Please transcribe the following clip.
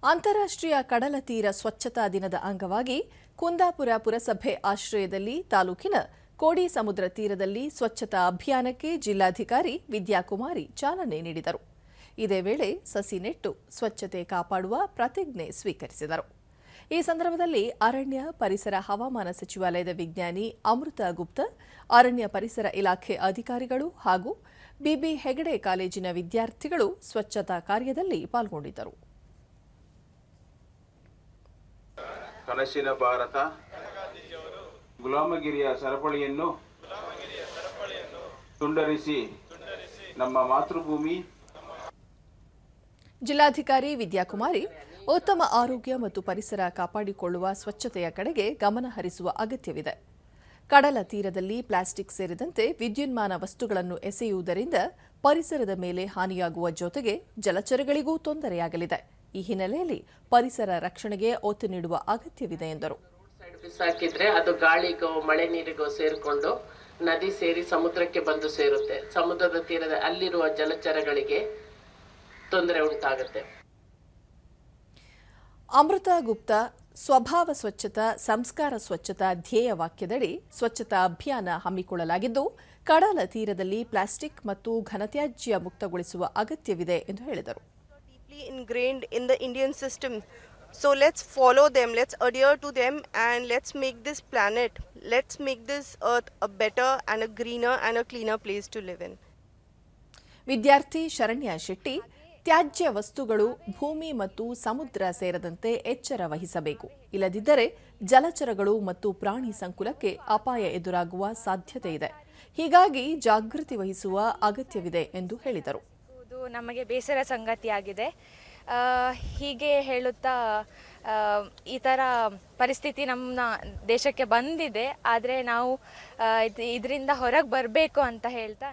ಅಂತಾರಾಷ್ಟ್ರೀಯ ಕಡಲ ತೀರ ಸ್ವಚ್ಛತಾ ದಿನದ ಅಂಗವಾಗಿ ಕುಂದಾಪುರ ಪುರಸಭೆ ಆಶ್ರಯದಲ್ಲಿ ತಾಲೂಕಿನ ಕೋಡಿ ಸಮುದ್ರ ತೀರದಲ್ಲಿ ಸ್ವಚ್ಛತಾ ಅಭಿಯಾನಕ್ಕೆ ಜಿಲ್ಲಾಧಿಕಾರಿ ವಿದ್ಯಾಕುಮಾರಿ ಚಾಲನೆ ನೀಡಿದರು. ಇದೇ ವೇಳೆ ಸಸಿ ನೆಟ್ಟು ಸ್ವಚ್ಛತೆ ಕಾಪಾಡುವ ಪ್ರತಿಜ್ಞೆ ಸ್ವೀಕರಿಸಿದರು. ಈ ಸಂದರ್ಭದಲ್ಲಿ ಅರಣ್ಯ ಪರಿಸರ ಹವಾಮಾನ ಸಚಿವಾಲಯದ ವಿಜ್ಞಾನಿ ಅಮೃತ ಗುಪ್ತಾ, ಅರಣ್ಯ ಪರಿಸರ ಇಲಾಖೆ ಅಧಿಕಾರಿಗಳು ಹಾಗೂ ಬಿಬಿ ಹೆಗಡೆ ಕಾಲೇಜಿನ ವಿದ್ಯಾರ್ಥಿಗಳು ಸ್ವಚ್ಛತಾ ಕಾರ್ಯದಲ್ಲಿ ಪಾಲ್ಗೊಂಡಿದ್ದರು. ಕನಸಿನ ಭಾರತ ಗುಲಾಮಗಿರಿಯ ಸರಪಳಿಯನ್ನು ತುಂಡರಿಸಿ ನಮ್ಮ ಮಾತೃಭೂಮಿ. ಜಿಲ್ಲಾಧಿಕಾರಿ ವಿದ್ಯಾಕುಮಾರಿ ಉತ್ತಮ ಆರೋಗ್ಯ ಮತ್ತು ಪರಿಸರ ಕಾಪಾಡಿಕೊಳ್ಳುವ ಸ್ವಚ್ಛತೆಯ ಕಡೆಗೆ ಗಮನ ಹರಿಸುವ ಅಗತ್ಯವಿದೆ. ಕಡಲ ತೀರದಲ್ಲಿ ಪ್ಲಾಸ್ಟಿಕ್ ಸೇರಿದಂತೆ ವಿದ್ಯುನ್ಮಾನ ವಸ್ತುಗಳನ್ನು ಎಸೆಯುವುದರಿಂದ ಪರಿಸರದ ಮೇಲೆ ಹಾನಿಯಾಗುವ ಜೊತೆಗೆ ಜಲಚರಗಳಿಗೂ ತೊಂದರೆಯಾಗಲಿದೆ. ಈ ಹಿನ್ನೆಲೆಯಲ್ಲಿ ಪರಿಸರ ರಕ್ಷಣೆಗೆ ಒತ್ತು ನೀಡುವ ಅಗತ್ಯವಿದೆ ಎಂದರು. ಬಿಸಾಕಿದ್ರೆ ಅದು ಗಾಳಿಗೋ ಮಳೆ ನೀರಿಗೋ ಸೇರಿಕೊಂಡು ನದಿ ಸೇರಿ ಸಮುದ್ರಕ್ಕೆ ಬಂದು ಸೇರುತ್ತೆ. ಸಮುದ್ರದ ತೀರದ ಅಲ್ಲಿರುವ ಜಲಚರಗಳಿಗೆ ತೊಂದರೆ ಉಂಟಾಗುತ್ತೆ. ಅಮೃತ ಗುಪ್ತಾ ಸ್ವಭಾವ ಸ್ವಚ್ಛತಾ ಸಂಸ್ಕಾರ ಸ್ವಚ್ಛತಾ ಧ್ಯೇಯ ವಾಕ್ಯದಡಿ ಸ್ವಚ್ಛತಾ ಅಭಿಯಾನ ಹಮ್ಮಿಕೊಳ್ಳಲಾಗಿದ್ದು, ಕಡಲ ತೀರದಲ್ಲಿ ಪ್ಲಾಸ್ಟಿಕ್ ಮತ್ತು ಘನತ್ಯಾಜ್ಯ ಮುಕ್ತಗೊಳಿಸುವ ಅಗತ್ಯವಿದೆ ಎಂದು ಹೇಳಿದರು. Deeply ingrained in the Indian system, so let's follow them, let's adhere to them, and let's make this planet, let's make this earth a better and a greener and a cleaner place to live in. ವಿದ್ಯಾರ್ಥಿ ಶರಣ್ಯ ಶೆಟ್ಟಿ, ತ್ಯಾಜ್ಯ ವಸ್ತುಗಳು ಭೂಮಿ ಮತ್ತು ಸಮುದ್ರ ಸೇರದಂತೆ ಎಚ್ಚರ ವಹಿಸಬೇಕು. ಇಲ್ಲದಿದ್ದರೆ ಜಲಚರಗಳು ಮತ್ತು ಪ್ರಾಣಿ ಸಂಕುಲಕ್ಕೆ ಅಪಾಯ ಎದುರಾಗುವ ಸಾಧ್ಯತೆ ಇದೆ. ಹೀಗಾಗಿ ಜಾಗೃತಿ ವಹಿಸುವ ಅಗತ್ಯವಿದೆ ಎಂದು ಹೇಳಿದರು. ನಮಗೆ ಬೇಸರ ಸಂಗತಿಯಾಗಿದೆ. ಹೀಗೆ ಹೇಳುತ್ತಾ ಈ ಥರ ಪರಿಸ್ಥಿತಿ ನಮ್ಮ ದೇಶಕ್ಕೆ ಬಂದಿದೆ. ಆದರೆ ನಾವು ಇದರಿಂದ ಹೊರಗೆ ಬರಬೇಕು ಅಂತ ಹೇಳ್ತಾ